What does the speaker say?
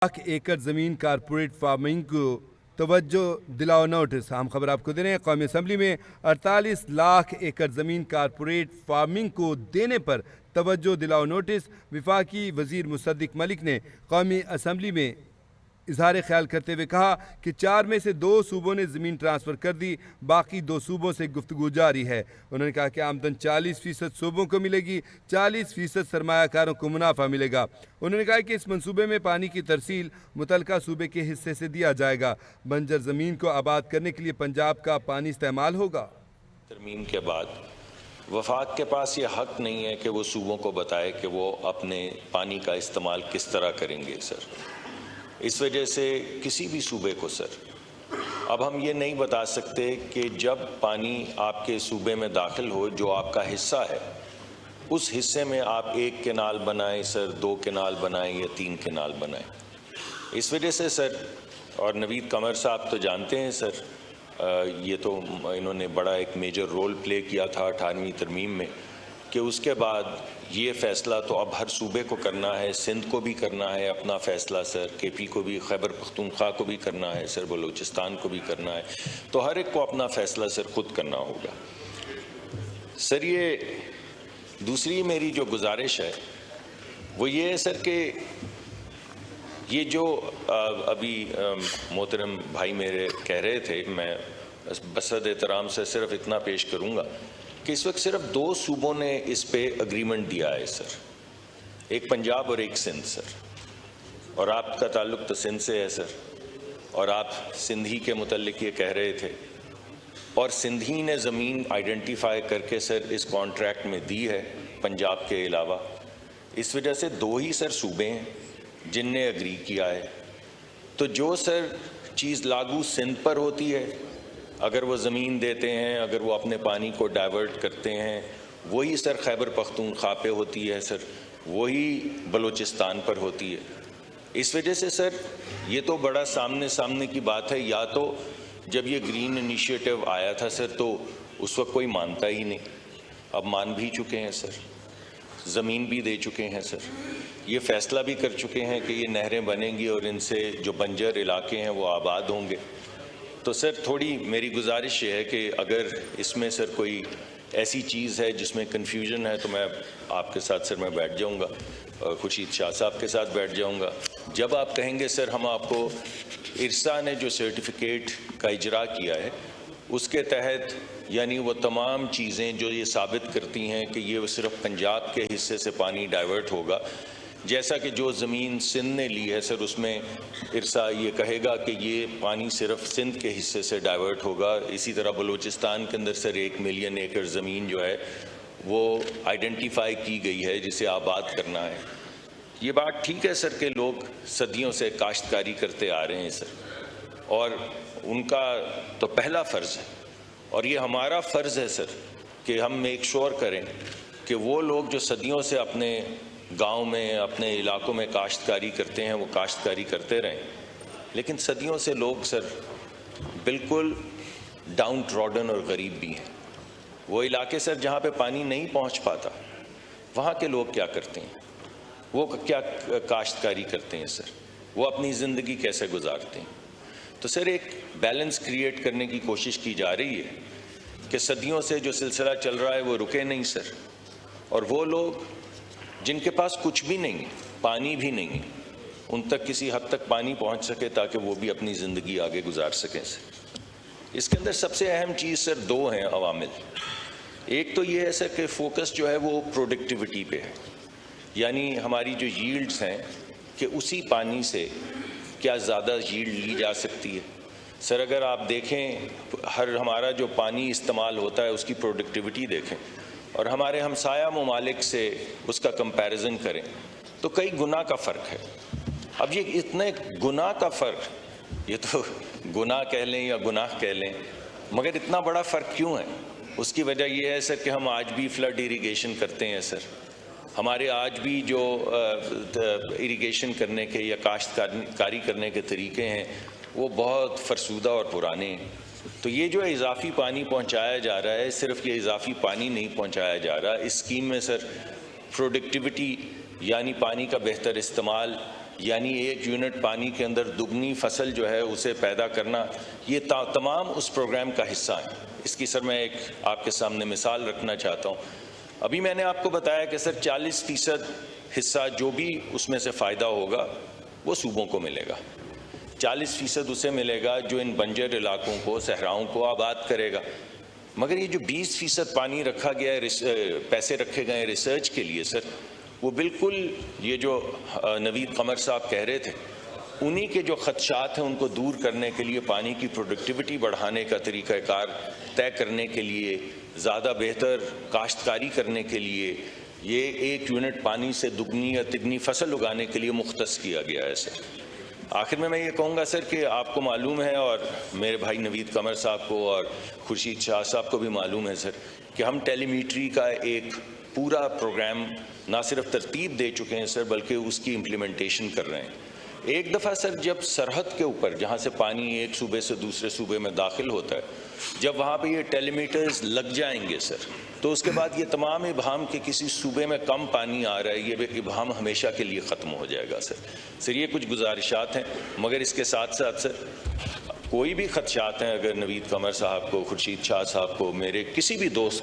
एकड़ ज़मीन corporate farming को तवज्जो दिलाओ नोटिस। हम खबर आपको दे रहे हैं, कौमी असम्बली में 48 लाख एकड़ ज़मीन कारपोरेट फार्मिंग को देने पर तवज्जो दिलाओ नोटिस। वफाकी वज़ीर मुसद्दिक मलिक ने कौमी असम्बली में इजहार ख्याल करते हुए कहा कि 4 में से 2 सूबों ने ज़मीन ट्रांसफ़र कर दी, बाकी 2 सूबों से गुफ्तगू जारी है। उन्होंने कहा कि आमदन 40% सूबों को मिलेगी, 40% सरमायाकारों को मुनाफा मिलेगा। उन्होंने कहा कि इस मंसूबे में पानी की तरसील मुतलका सूबे के हिस्से से दिया जाएगा। बंजर ज़मीन को आबाद करने के लिए पंजाब का पानी इस्तेमाल होगा। तरमीम के बाद वफाक के पास ये हक नहीं है कि वो सूबों को बताए कि वो अपने पानी का इस्तेमाल किस तरह करेंगे सर। इस वजह से किसी भी सूबे को सर अब हम ये नहीं बता सकते कि जब पानी आपके सूबे में दाखिल हो, जो आपका हिस्सा है, उस हिस्से में आप 1 केनाल बनाएं सर, 2 केनाल बनाएं या 3 केनाल बनाएं। इस वजह से सर, और नवीद कमर साहब तो जानते हैं सर, ये तो इन्होंने बड़ा एक मेजर रोल प्ले किया था 18वीं तरमीम में, कि उसके बाद ये फ़ैसला तो अब हर सूबे को करना है। सिंध को भी करना है अपना फ़ैसला सर, KP को भी, खैबर पख्तूनख्वा को भी करना है सर, बलूचिस्तान को भी करना है। तो हर एक को अपना फ़ैसला सर खुद करना होगा सर। ये दूसरी मेरी जो गुजारिश है वो ये है सर कि ये जो अभी मोहतरम भाई मेरे कह रहे थे, मैं बसद एहतराम से सिर्फ इतना पेश करूँगा कि इस वक्त सिर्फ 2 सूबों ने इस पे अग्रीमेंट दिया है सर, एक पंजाब और एक सिंध सर। और आपका ताल्लुक़ तो सिंध से है सर, और आप सिंधी के मुतल्लिक ये कह रहे थे, और सिंधी ने ज़मीन आइडेंटिफाई करके सर इस कॉन्ट्रैक्ट में दी है पंजाब के अलावा। इस वजह से 2 ही सर सूबे हैं जिनने अग्री किया है। तो जो सर चीज़ लागू सिंध पर होती है, अगर वो ज़मीन देते हैं, अगर वो अपने पानी को डाइवर्ट करते हैं, वही सर खैबर पख्तूनख्वा पे होती है सर, वही बलूचिस्तान पर होती है। इस वजह से सर ये तो बड़ा सामने की बात है। या तो जब ये ग्रीन इनिशिएटिव आया था सर, तो उस वक्त कोई मानता ही नहीं, अब मान भी चुके हैं सर, ज़मीन भी दे चुके हैं सर, ये फ़ैसला भी कर चुके हैं कि ये नहरें बनेंगी और इनसे जो बंजर इलाके हैं वो आबाद होंगे। तो सर थोड़ी मेरी गुजारिश ये है कि अगर इसमें सर कोई ऐसी चीज़ है जिसमें कन्फ्यूजन है, तो मैं आपके साथ सर मैं बैठ जाऊंगा, खुर्शीद शाह साहब के साथ बैठ जाऊंगा। जब आप कहेंगे सर हम आपको इरसा ने जो सर्टिफिकेट का इजरा किया है उसके तहत, यानी वो तमाम चीज़ें जो ये साबित करती हैं कि ये सिर्फ पंजाब के हिस्से से पानी डाइवर्ट होगा, जैसा कि जो ज़मीन सिंध ने ली है सर उसमें इरसा ये कहेगा कि ये पानी सिर्फ सिंध के हिस्से से डाइवर्ट होगा। इसी तरह बलूचिस्तान के अंदर सर 1 मिलियन एकड़ ज़मीन जो है वो आइडेंटिफाई की गई है जिसे आबाद करना है। ये बात ठीक है सर कि लोग सदियों से काश्तकारी करते आ रहे हैं सर, और उनका तो पहला फ़र्ज़ है, और ये हमारा फ़र्ज़ है सर कि हम मेक श्योर करें कि वो लोग जो सदियों से अपने गांव में, अपने इलाकों में काश्तकारी करते हैं, वो काश्तकारी करते रहें। लेकिन सदियों से लोग सर बिल्कुल डाउन ट्रॉडन और गरीब भी हैं। वो इलाके सर जहाँ पे पानी नहीं पहुँच पाता, वहाँ के लोग क्या करते हैं, वो क्या काश्तकारी करते हैं सर, वो अपनी ज़िंदगी कैसे गुजारते हैं। तो सर एक बैलेंस क्रिएट करने की कोशिश की जा रही है कि सदियों से जो सिलसिला चल रहा है वो रुके नहीं सर, और वो लोग जिनके पास कुछ भी नहीं है, पानी भी नहीं है, उन तक किसी हद तक पानी पहुंच सके ताकि वो भी अपनी ज़िंदगी आगे गुजार सकें सर। इसके अंदर सबसे अहम चीज़ सर 2 हैं अवामिल। एक तो ये है सर कि फोकस जो है वो प्रोडक्टिविटी पे है, यानी हमारी जो यील्ड्स हैं कि उसी पानी से क्या ज़्यादा यील्ड ली जा सकती है सर। अगर आप देखें हमारा जो पानी इस्तेमाल होता है उसकी प्रोडक्टिविटी देखें और हमारे हमसाया ममालिक से उसका कंपैरिजन करें तो कई गुना का फ़र्क है। अब ये इतने गुना का फ़र्क, ये तो गुनाह कह लें या गुनाह कह लें, मगर इतना बड़ा फ़र्क क्यों है? उसकी वजह यह है सर कि हम आज भी फ्लड इरिगेशन करते हैं सर। हमारे आज भी जो इरिगेशन करने के या काश्तकारी करने के तरीके हैं वो बहुत फरसूदा और पुराने हैं। तो ये जो इजाफी पानी पहुंचाया जा रहा है, सिर्फ ये इजाफी पानी नहीं पहुंचाया जा रहा, इस स्कीम में सर प्रोडक्टिविटी यानी पानी का बेहतर इस्तेमाल, یعنی 1 یونٹ پانی کے اندر دگنی فصل جو ہے اسے پیدا کرنا، یہ تمام اس پروگرام کا حصہ ہیں۔ اس کی سر میں ایک آپ کے سامنے مثال رکھنا چاہتا ہوں۔ ابھی میں نے آپ کو بتایا کہ سر 40% حصہ جو بھی اس میں سے فائدہ ہوگا وہ صوبوں کو ملے گا، 40% اسے ملے گا جو ان بنجر علاقوں کو، صحراؤں کو آباد کرے گا۔ مگر یہ جو 20% پانی رکھا گیا ہے، پیسے رکھے گئے ہیں ریسرچ کے لیے سر، وہ بالکل یہ جو نوید قمر صاحب کہہ رہے تھے، انہی کے جو خدشات ہیں ان کو دور کرنے کے لیے، پانی کی پروڈکٹیوٹی بڑھانے کا طریقہ کار طے کرنے کے لیے، زیادہ بہتر کاشتکاری کرنے کے لیے، یہ 1 یونٹ پانی سے دگنی یا تگنی فصل اگانے کے لیے مختص کیا گیا ہے سر۔ آخر میں یہ کہوں گا سر کہ آپ کو معلوم ہے، اور میرے بھائی نوید قمر صاحب کو اور خورشید شاہ صاحب کو بھی معلوم ہے سر، کہ ہم ٹیلی میٹری کا ایک پورا پروگرام نہ صرف ترتیب دے چکے ہیں سر، بلکہ اس کی امپلیمنٹیشن کر رہے ہیں۔ ایک دفعہ سر جب سرحد کے اوپر، جہاں سے پانی ایک صوبے سے دوسرے صوبے میں داخل ہوتا ہے، جب وہاں پہ یہ ٹیلی میٹرز لگ جائیں گے سر، تو اس کے بعد یہ تمام ابہام کہ کسی صوبے میں کم پانی آ رہا ہے، یہ ابہام ہمیشہ کے لیے ختم ہو جائے گا سر۔ یہ کچھ گزارشات ہیں، مگر اس کے ساتھ ساتھ سر کوئی بھی خدشات ہیں، اگر نوید قمر صاحب کو، خورشید شاہ صاحب کو، میرے کسی بھی دوست کو